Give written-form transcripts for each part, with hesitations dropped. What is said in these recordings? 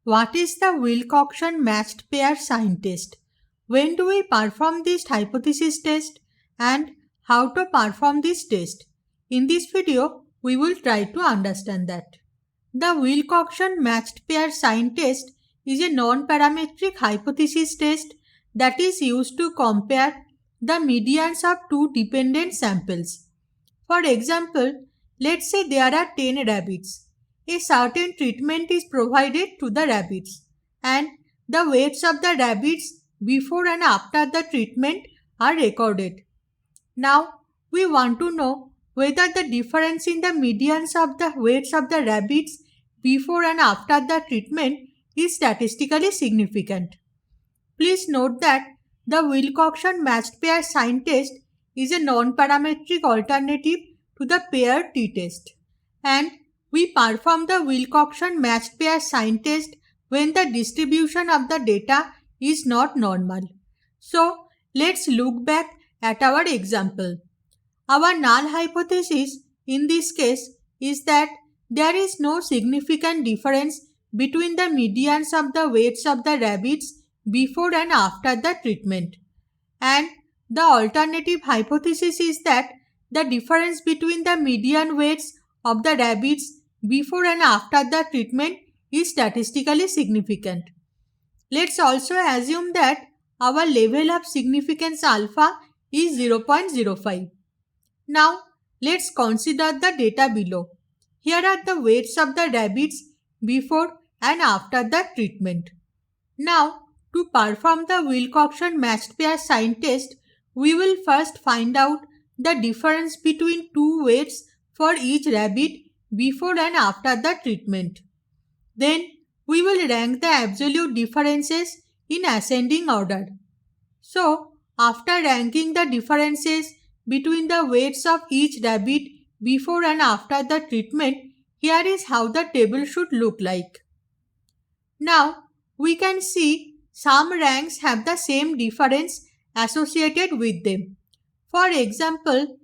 What is the Wilcoxon matched pair sign test? When do we perform this hypothesis test and how to perform this test? In this video, we will try to understand that. The Wilcoxon matched pair sign test is a non-parametric hypothesis test that is used to compare the medians of two dependent samples. For example, let's say there are 10 rabbits. A certain treatment is provided to the rabbits, and the weights of the rabbits before and after the treatment are recorded. Now, we want to know whether the difference in the medians of the weights of the rabbits before and after the treatment is statistically significant. Please note that the Wilcoxon matched pair sign test is a non-parametric alternative to the pair t-test, and we perform the Wilcoxon matched pair sign test when the distribution of the data is not normal. So, let's look back at our example. Our null hypothesis in this case is that there is no significant difference between the medians of the weights of the rabbits before and after the treatment. And the alternative hypothesis is that the difference between the median weights of the rabbits before and after the treatment is statistically significant. Let's also assume that our level of significance alpha is 0.05. Now, let's consider the data below. Here are the weights of the rabbits before and after the treatment. Now, to perform the Wilcoxon matched pair sign test, we will first find out the difference between two weights for each rabbit before and after the treatment. Then, we will rank the absolute differences in ascending order. So, after ranking the differences between the weights of each rabbit before and after the treatment, here is how the table should look like. Now, we can see some ranks have the same difference associated with them. For example,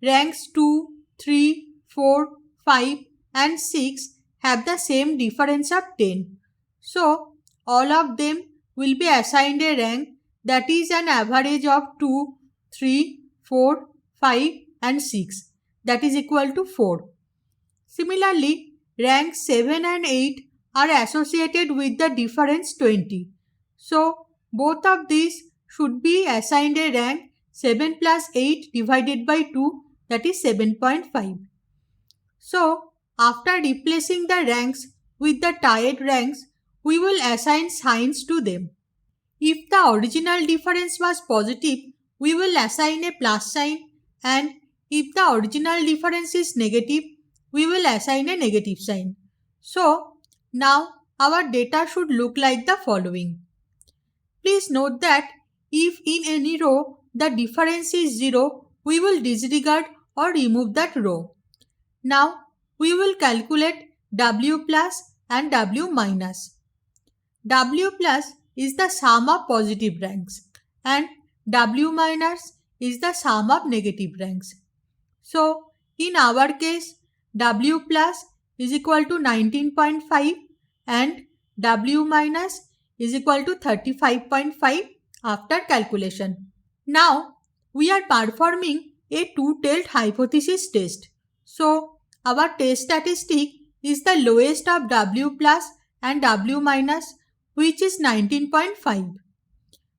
ranks 2, 3, 4, 5 and 6 have the same difference of 10. So, all of them will be assigned a rank that is an average of 2, 3, 4, 5 and 6, that is equal to 4. Similarly, ranks 7 and 8 are associated with the difference 20. So, both of these should be assigned a rank 7 plus 8 divided by 2, that is 7.5. So, after replacing the ranks with the tied ranks, we will assign signs to them. If the original difference was positive, we will assign a plus sign, and if the original difference is negative, we will assign a negative sign. So, now our data should look like the following. Please note that if in any row the difference is 0, we will disregard or remove that row. Now, we will calculate W plus and W minus. W plus is the sum of positive ranks and W minus is the sum of negative ranks. So, in our case, W plus is equal to 19.5 and W minus is equal to 35.5 after calculation. Now, we are performing a two-tailed hypothesis test. So, our test statistic is the lowest of W plus and W minus, which is 19.5.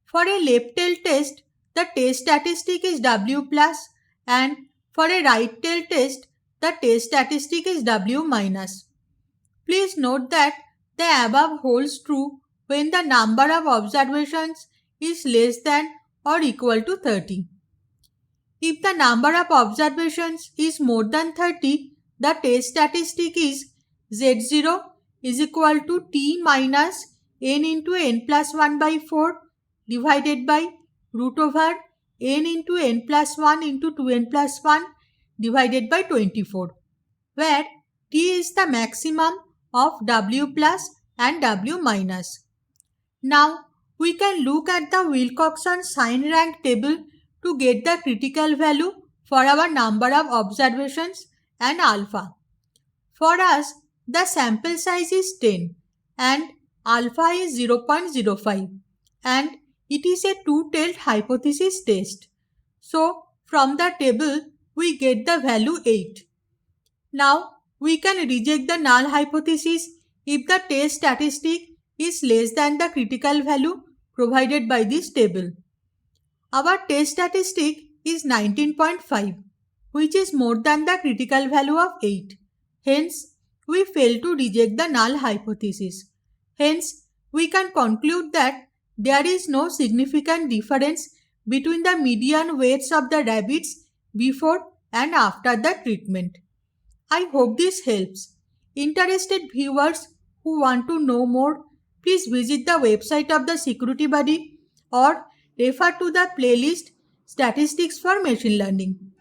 For a left-tailed test, the test statistic is W plus, and for a right-tailed test, the test statistic is W minus. Please note that the above holds true when the number of observations is less than or equal to 30. If the number of observations is more than 30, the test statistic is Z0 is equal to T minus n into n plus 1 by 4 divided by root over n into n plus 1 into 2n plus 1 divided by 24, where T is the maximum of W plus and W minus. Now, we can look at the Wilcoxon sign rank table to get the critical value for our number of observations and alpha. For us, the sample size is 10 and alpha is 0.05 and it is a two-tailed hypothesis test. So from the table we get the value 8. Now we can reject the null hypothesis if the test statistic is less than the critical value provided by this table. Our test statistic is 19.5, which is more than the critical value of 8. Hence, we fail to reject the null hypothesis. Hence, we can conclude that there is no significant difference between the median weights of the rabbits before and after the treatment. I hope this helps. Interested viewers who want to know more, please visit the website of the Security Buddy or refer to the playlist Statistics for Machine Learning.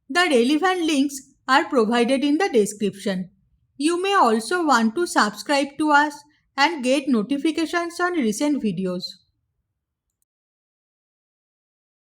The relevant links are provided in the description. You may also want to subscribe to us and get notifications on recent videos.